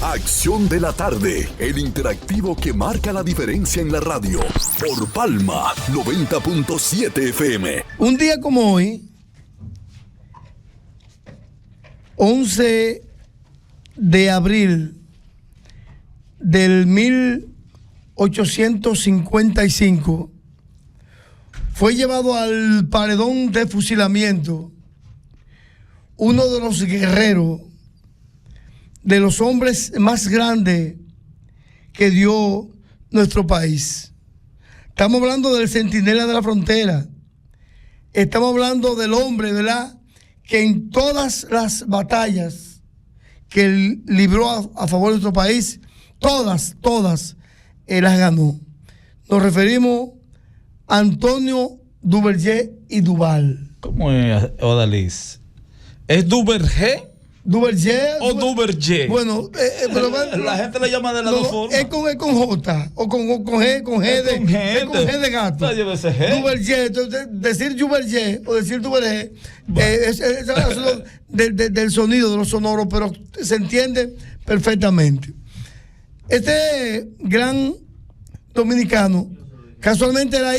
Acción de la tarde, el interactivo que marca la diferencia en la radio. Por Palma 90.7 FM. Un día como hoy, 11 de abril del 1855, fue llevado al paredón de fusilamiento uno de los guerreros, de los hombres más grandes que dio nuestro país. Estamos hablando del centinela de la frontera. Estamos hablando del hombre, ¿verdad?, que en todas las batallas que él libró a favor de nuestro país, todas las ganó. Nos referimos a Antonio Duvergé y Duval. ¿Cómo es, Odalis? ¿Es Duvergé? ¿Duvergé? ¿O Duvergé? Bueno, pero la gente le llama de las dos formas. Es con J, o con G, con G de gato. Duvergé, entonces, decir Duvergé o decir Duvergé es del sonido, de los sonoros, pero se entiende perfectamente. Este gran dominicano, casualmente era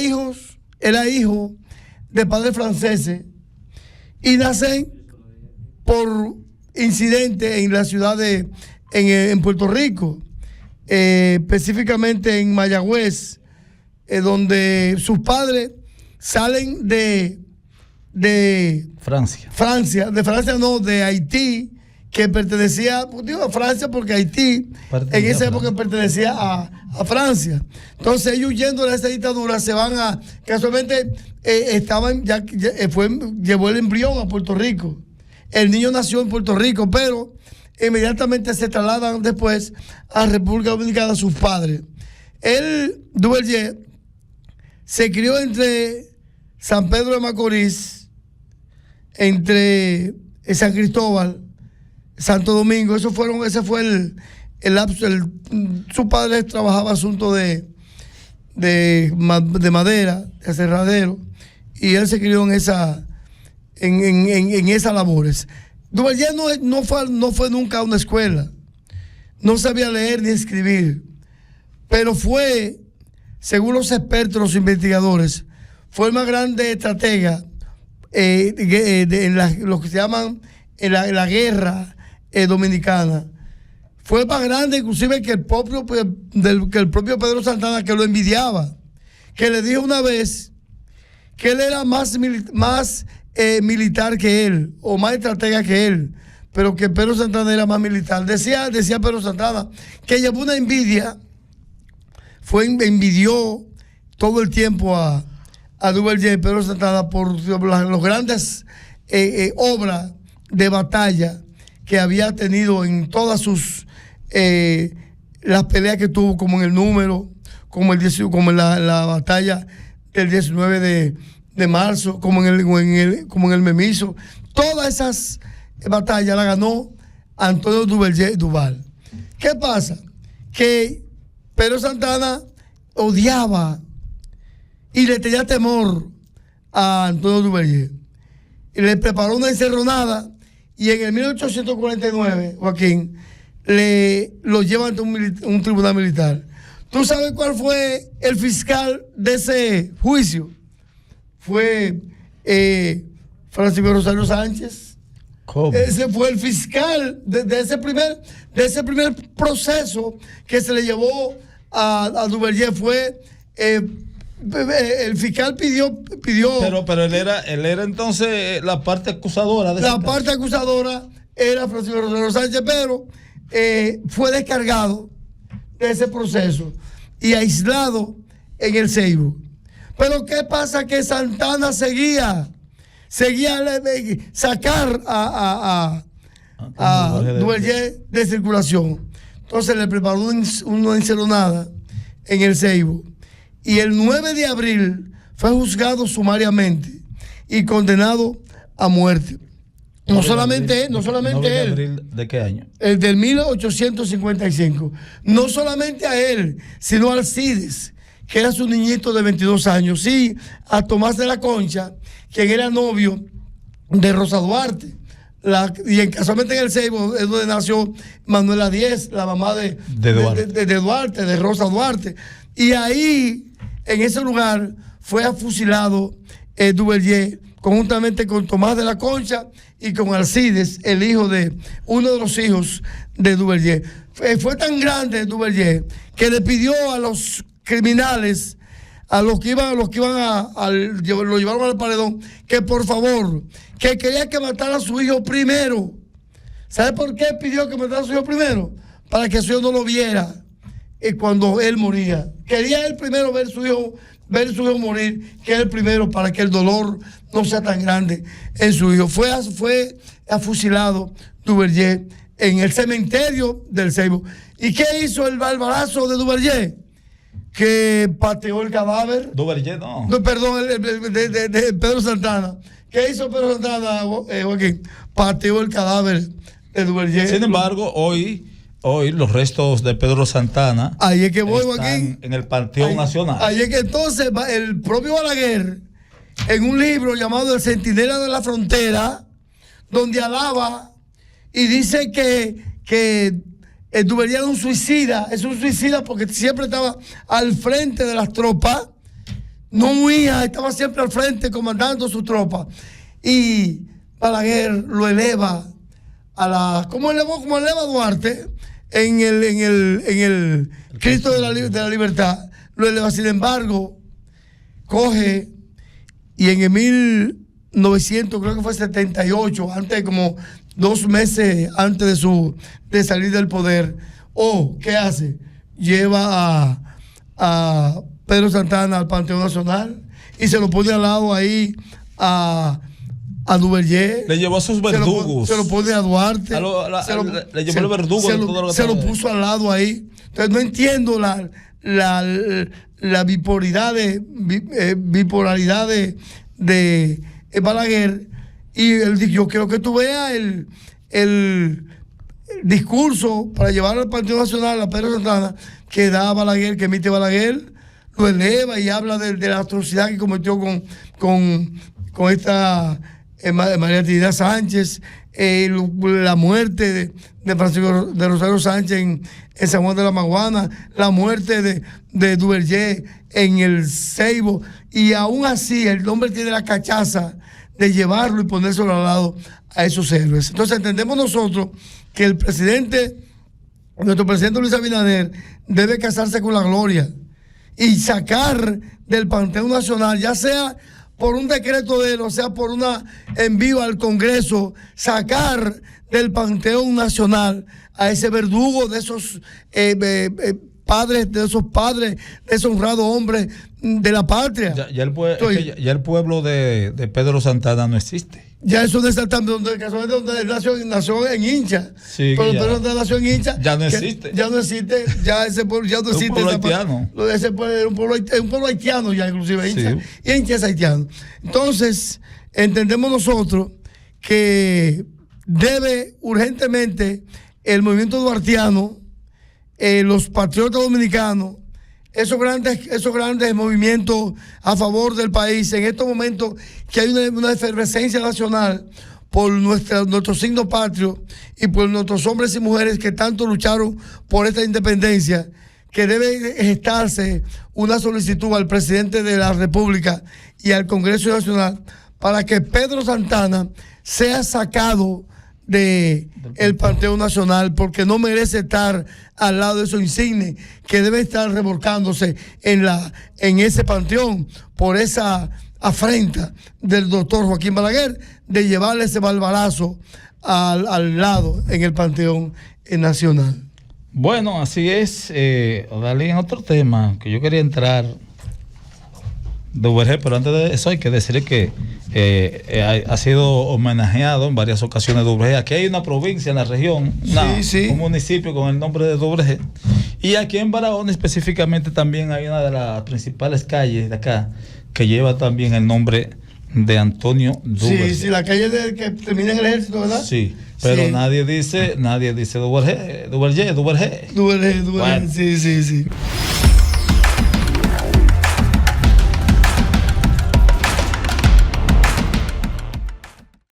hijo de padres franceses y nace por incidente en la ciudad en Puerto Rico, específicamente en Mayagüez, donde sus padres salen de Haití, que pertenecía, digo, a Francia porque Haití en esa época pertenecía a Francia. Entonces ellos huyendo de esa dictadura se van a, casualmente llevó el embrión a Puerto Rico. El niño nació en Puerto Rico, pero inmediatamente se trasladan después a República Dominicana sus padres. Él, Duvergé, se crió entre San Pedro de Macorís, entre San Cristóbal, Santo Domingo. Ese fue el lapso. Su padre trabajaba asuntos de madera, de aserradero, y él se crió en esas labores. Duvergé no fue nunca a una escuela, no sabía leer ni escribir, pero fue, según los expertos, los investigadores, fue el más grande estratega en lo que se llaman en la guerra dominicana. Fue más grande inclusive que el propio Pedro Santana, que lo envidiaba, que le dijo una vez que él era más militar que él, o más estratega que él, pero que Pedro Santana era más militar. Decía Pedro Santana que llevó una envidia, envidió todo el tiempo a Duvergé y Pedro Santana por las grandes obras de batalla que había tenido en todas sus las peleas que tuvo, como en el Número, como en la batalla del 19 de marzo, como en el Memiso. Todas esas batallas las ganó Antonio Duvergé Duval. ¿Qué pasa? Que Pedro Santana odiaba y le tenía temor a Antonio Duvergé. Y le preparó una encerronada, y en el 1849, Joaquín, lo llevan ante un tribunal militar. ¿Tú sabes cuál fue el fiscal de ese juicio? Fue Francisco Rosario Sánchez. ¿Cómo? Ese fue el fiscal de ese primer proceso que se le llevó a Duvergé. Fue el fiscal pidió pero él era entonces la parte acusadora de la parte acusadora era Francisco Rosario Sánchez, pero fue descargado de ese proceso y aislado en el Ceibo. Pero ¿qué pasa? Que Santana seguía sacar a Duvergé de circulación. Entonces le preparó una encelonada en el Ceibo, y el 9 de abril fue juzgado sumariamente y condenado a muerte. No solamente él. ¿De abril de qué año? El del 1855. No solamente a él, sino a Alcides, que era su niñito de 22 años. Sí, a Tomás de la Concha, quien era novio de Rosa Duarte, y casualmente en el Ceibo es donde nació Manuela Díez, la mamá de Duarte, de Rosa Duarte. Y ahí, en ese lugar, fue afusilado Duvalier, conjuntamente con Tomás de la Concha y con Alcides, el hijo de uno de los hijos de Duvalier. Fue tan grande Duvalier que le pidió a los criminales, a los que iban lo llevaron al paredón, que por favor, que quería que matara a su hijo primero. ¿Sabe por qué pidió que matara a su hijo primero? Para que su hijo no lo viera cuando él moría. Quería él primero ver su hijo morir, que él primero, para que el dolor no sea tan grande en su hijo. Fue afusilado Duvalier en el cementerio del Ceibo. ¿Y qué hizo el barbarazo de Duvalier? Que pateó el cadáver. Duvalier no. Perdón, de Pedro Santana. ¿Qué hizo Pedro Santana, Joaquín? Pateó el cadáver de Duvalier. Sin embargo, hoy los restos de Pedro Santana ahí es que voy, están Joaquín, en el Panteón Nacional. Ahí es que entonces el propio Balaguer, en un libro llamado El Centinela de la Frontera, donde alaba y dice que el Duvalier era un suicida, es un suicida porque siempre estaba al frente de las tropas, no huía, estaba siempre al frente comandando su tropa. Y Balaguer lo eleva como eleva Duarte en el Cristo de la Libertad, lo eleva. Sin embargo, coge y en el 1900, creo que fue 78, como 2 meses antes de salir del poder, ¿qué hace? Lleva a Pedro Santana al Panteón Nacional y se lo pone al lado ahí a Duvalier. Le llevó a sus verdugos. Se lo pone a Duarte. Le llevó el verdugo. Se lo puso al lado ahí. Entonces no entiendo la bipolaridad de Balaguer. Y él dijo, yo quiero que tú veas el discurso para llevar al Partido Nacional a Pedro Santana que da Balaguer, que emite Balaguer, lo eleva y habla de la atrocidad que cometió con esta María Trinidad Sánchez, la muerte de Francisco de Rosario Sánchez en San Juan de la Maguana, la muerte de Duvalier en el Ceibo, y aún así el hombre tiene la cachaza de llevarlo y ponérselo al lado a esos héroes. Entonces entendemos nosotros que nuestro presidente Luis Abinader debe casarse con la gloria y sacar del Panteón Nacional, ya sea por un decreto de él, o sea por una envío al Congreso, sacar del Panteón Nacional a ese verdugo de esos padres, de ese honrado hombre de la patria. Ya el pueblo de Pedro Santana no existe. Ya eso de donde nació en Hincha. Sí, pero Pedro nació en Hincha. Ya no existe. Ya no existe, ya ese pueblo ya no existe. Un pueblo haitiano. Ese pueblo era un pueblo haitiano ya, inclusive Hincha. Sí. Y Hincha es haitiano. Entonces, entendemos nosotros que debe urgentemente el movimiento duartiano, los patriotas dominicanos, esos grandes movimientos a favor del país, en estos momentos que hay una efervescencia nacional por nuestro signo patrio y por nuestros hombres y mujeres que tanto lucharon por esta independencia, que debe gestarse una solicitud al presidente de la República y al Congreso Nacional para que Pedro Santana sea sacado del Panteón Nacional, porque no merece estar al lado de esos insignes que deben estar revolcándose en ese panteón por esa afrenta del doctor Joaquín Balaguer de llevarle ese barbarazo al lado en el Panteón Nacional. Bueno, así es. Odalí, en otro tema que yo quería entrar, Duvalier, pero antes de eso hay que decirle que ha sido homenajeado en varias ocasiones Duvalier. Aquí hay una provincia en la región, un municipio con el nombre de Duvalier, y aquí en Barahona específicamente también hay una de las principales calles de acá que lleva también el nombre de Antonio Duvalier. Sí, la calle que termina en el Ejército, ¿verdad? Sí, pero sí. Nadie dice Duvalier. Bueno. Sí.